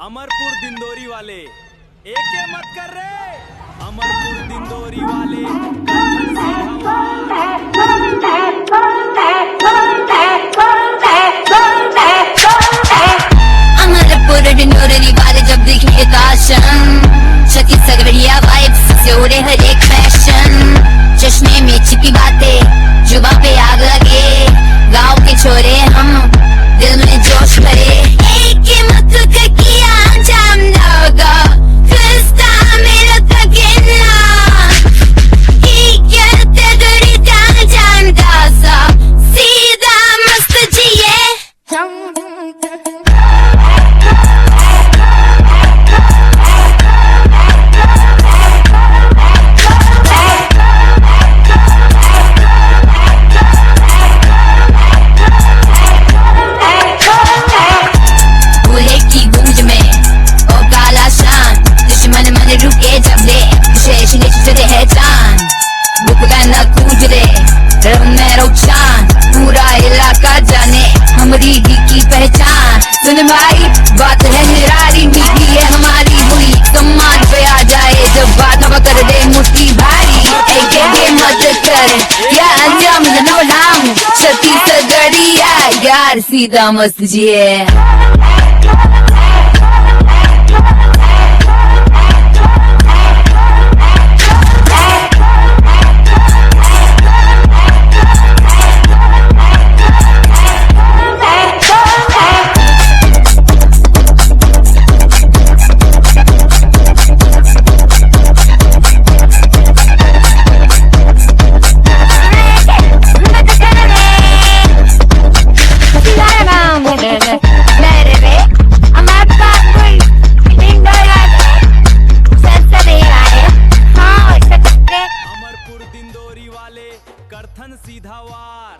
अमरपुर दिंदोरी वाले एके मत कर रे। अमरपुर दिंदोरी वाले अमरपुर दिंदोरी वाले जब दिखे काशन शकी सगड़िया वाइब्स से उड़े हर एक फैशन। चश्मे में छिपी बातें जुबा पे आग लगे, गाँव के छोरे हम दिल में जोश भरे। एक मत कर किया अंजाम लगा क्रिस्टा मेरा तगिना ही कहते दुरी जान जान दासा सीधा मस्त जिए। रुके जब ले शेष निश्चय है जान बुकदा न कूजरे मेरो चान पूरा इलाका जाने हमारी की पहचान। सुन भाई बात है निराली मीठी है हमारी हुई सम्मान पे आ जाए जब बात कर दे मुट्ठी भारी। एक मत कर या अंजाम न नाम छत्ती सगड़िया यार सीधा मस्त जिए। दिंदोरी वाले करथन सीधा वार।